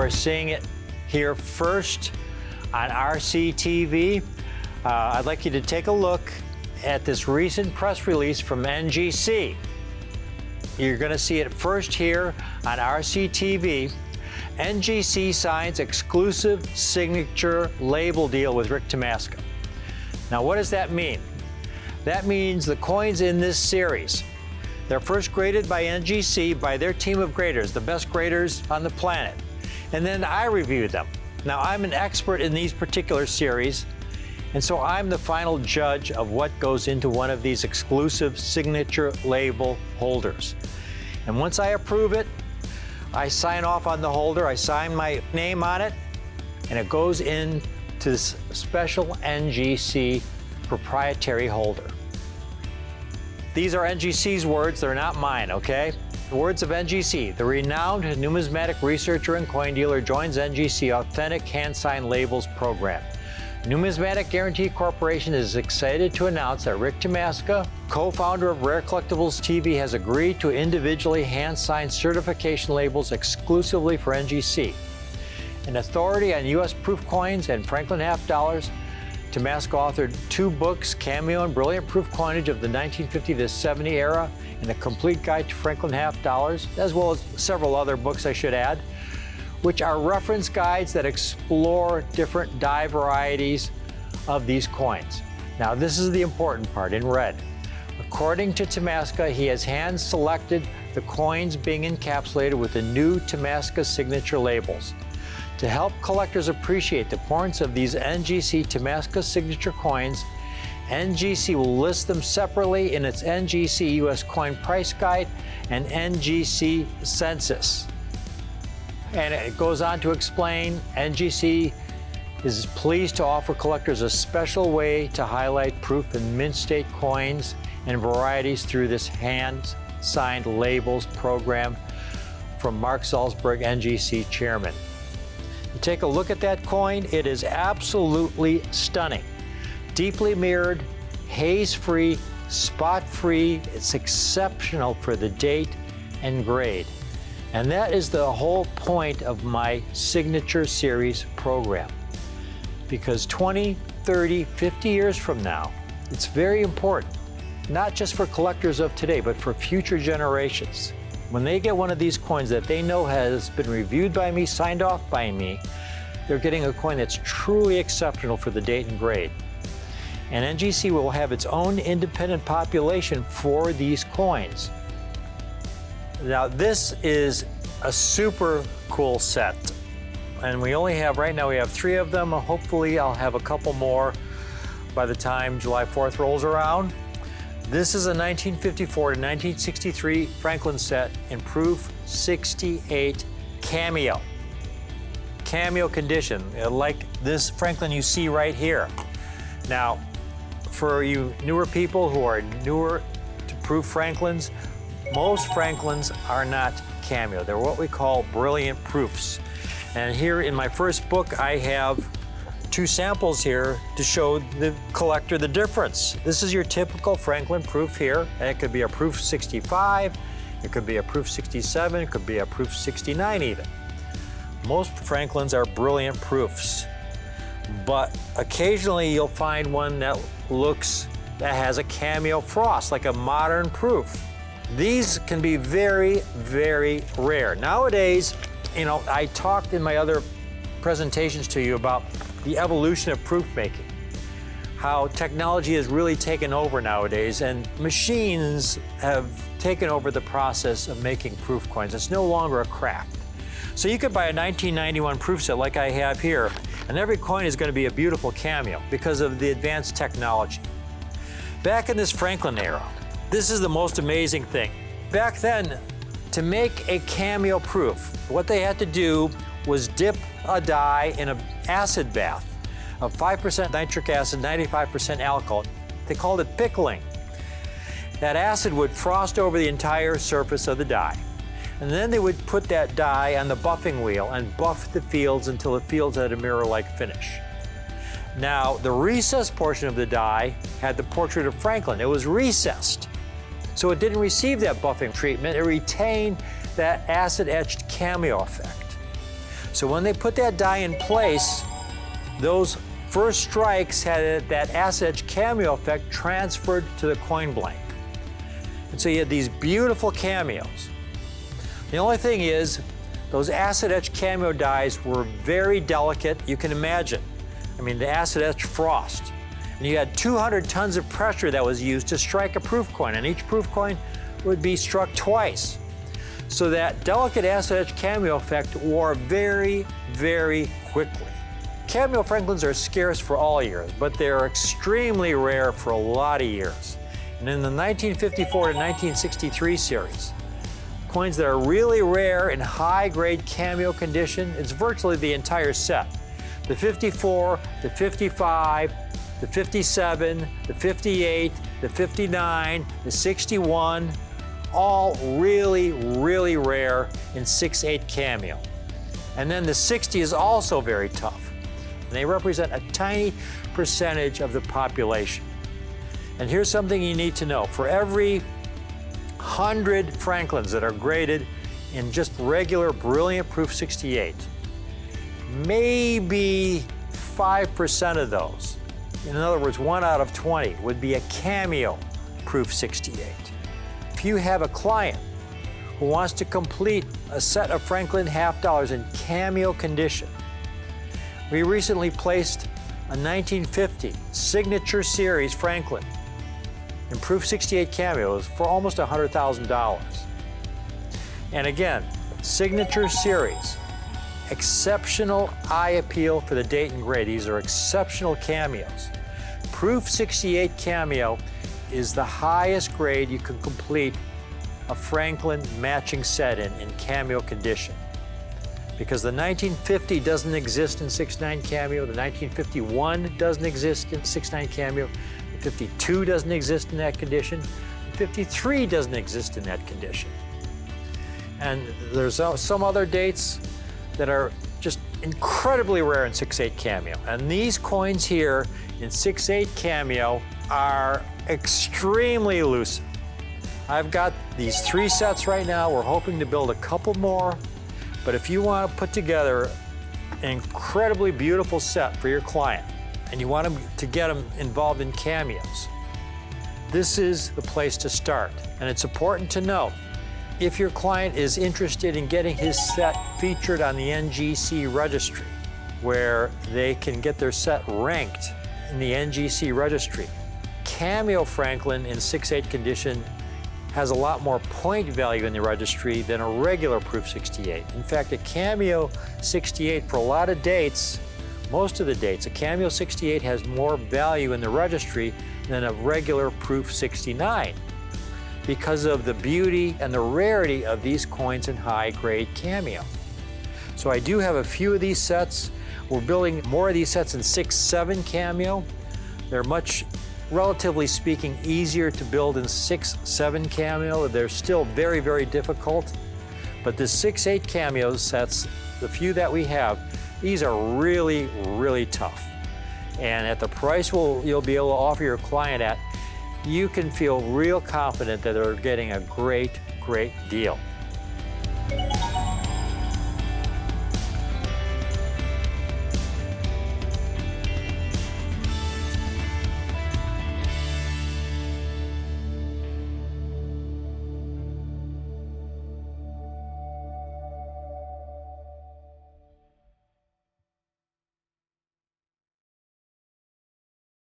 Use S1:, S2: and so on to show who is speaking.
S1: are seeing it here first on RCTV. I'd like you to take a look at this recent press release from NGC. You're going to see it first here on RCTV. NGC signs exclusive signature label deal with Rick Tomaska. Now, what does that mean? That means the coins in this series, they're first graded by NGC, by their team of graders, the best graders on the planet. And then I review them. Now, I'm an expert in these particular series, and so I'm the final judge of what goes into one of these exclusive signature label holders. And once I approve it, I sign off on the holder, I sign my name on it, and it goes into this special NGC proprietary holder. These are NGC's words, they're not mine, okay? The words of NGC, the renowned numismatic researcher and coin dealer joins NGC Authentic Hand Signed Labels program. Numismatic Guarantee Corporation is excited to announce that Rick Tomaska, co-founder of Rare Collectibles TV, has agreed to individually hand-sign certification labels exclusively for NGC. An authority on U.S. proof coins and Franklin half dollars, Tamaska authored 2 books, Cameo and Brilliant Proof Coinage of the 1950 to 70 era, and a complete guide to Franklin half dollars, as well as several other books I should add, which are reference guides that explore different die varieties of these coins. Now, this is the important part in red. According to Tamaska, he has hand-selected the coins being encapsulated with the new Tamaska signature labels. To help collectors appreciate the importance of these NGC Tamaska signature coins, NGC will list them separately in its NGC US Coin Price Guide and NGC Census. And it goes on to explain, NGC is pleased to offer collectors a special way to highlight proof and mint state coins and varieties through this hand-signed labels program from Mark Salzberg, NGC chairman. You take a look at that coin, it is absolutely stunning. Deeply mirrored, haze-free, spot-free, it's exceptional for the date and grade. And that is the whole point of my Signature Series program. Because 20, 30, 50 years from now, it's very important, not just for collectors of today, but for future generations. When they get one of these coins that they know has been reviewed by me, signed off by me, they're getting a coin that's truly exceptional for the date and grade. And NGC will have its own independent population for these coins. Now, this is a super cool set. And we only have, right now we have 3 of them. Hopefully I'll have a couple more by the time July 4th rolls around. This is a 1954 to 1963 Franklin set in proof 68 Cameo. Cameo condition, like this Franklin you see right here. Now, for you newer people who are newer to proof Franklins, most Franklins are not Cameo. They're what we call brilliant proofs. And here in my first book, I have 2 samples here to show the collector the difference. This is your typical Franklin proof here, and it could be a proof 65, it could be a proof 67, it could be a proof 69 even. Most Franklins are brilliant proofs, but occasionally you'll find one that has a Cameo frost, like a modern proof. These can be very, very rare. Nowadays, you know, I talked in my other presentations to you about the evolution of proof making, how technology has really taken over nowadays, and machines have taken over the process of making proof coins. It's no longer a craft. So you could buy a 1991 proof set like I have here, and every coin is going to be a beautiful Cameo because of the advanced technology. Back in this Franklin era, this is the most amazing thing. Back then, to make a Cameo proof, what they had to do was dip a die in an acid bath of 5% nitric acid, 95% alcohol. They called it pickling. That acid would frost over the entire surface of the die. And then they would put that die on the buffing wheel and buff the fields until the fields had a mirror-like finish. Now, the recessed portion of the die had the portrait of Franklin. It was recessed. So it didn't receive that buffing treatment. It retained that acid-etched Cameo effect. So when they put that die in place, those first strikes had that acid etch cameo effect transferred to the coin blank. And so you had these beautiful cameos. The only thing is, those acid etch cameo dies were very delicate, you can imagine. I mean, the acid etch frost. And you had 200 tons of pressure that was used to strike a proof coin, and each proof coin would be struck twice. So that delicate acid etch cameo effect wore very, very quickly. Cameo Franklins are scarce for all years, but they're extremely rare for a lot of years. And in the 1954 to 1963 series, coins that are really rare in high-grade cameo condition, it's virtually the entire set. The 54, the 55, the 57, the 58, the 59, the 61, all really, really rare in 6/8 cameo. And then the 60 is also very tough. And they represent a tiny percentage of the population. And here's something you need to know. For every 100 Franklins that are graded in just regular brilliant proof 68, maybe 5% of those, in other words, 1 out of 20, would be a cameo proof 68. If you have a client who wants to complete a set of Franklin half dollars in cameo condition, we recently placed a 1950 signature series Franklin in proof 68 cameos for almost $100,000. And again, signature series, exceptional eye appeal for the date and grade. These are exceptional cameos. Proof 68 cameo is the highest grade you can complete a Franklin matching set in cameo condition. Because the 1950 doesn't exist in 6/9 cameo, the 1951 doesn't exist in 6/9 cameo, the 52 doesn't exist in that condition, the 53 doesn't exist in that condition. And there's some other dates that are just incredibly rare in 6/8 cameo. And these coins here in 6/8 cameo are extremely elusive. I've got these 3 sets right now. We're hoping to build a couple more. But if you want to put together an incredibly beautiful set for your client and you want to get them involved in cameos, this is the place to start. And it's important to note, if your client is interested in getting his set featured on the NGC registry, where they can get their set ranked in the NGC registry, Cameo Franklin in 6/8 condition has a lot more point value in the registry than a regular proof 68. In fact, a Cameo 68 for a lot of dates, most of the dates, a Cameo 68 has more value in the registry than a regular proof 69 because of the beauty and the rarity of these coins in high-grade cameo. So I do have a few of these sets. We're building more of these sets in 6/7 cameo. They're much, relatively speaking, easier to build in 6/7 cameo. They're still very, very difficult. But the 6/8 cameo sets, the few that we have, these are really, really tough. And at the price you'll be able to offer your client at, you can feel real confident that they're getting a great, great deal.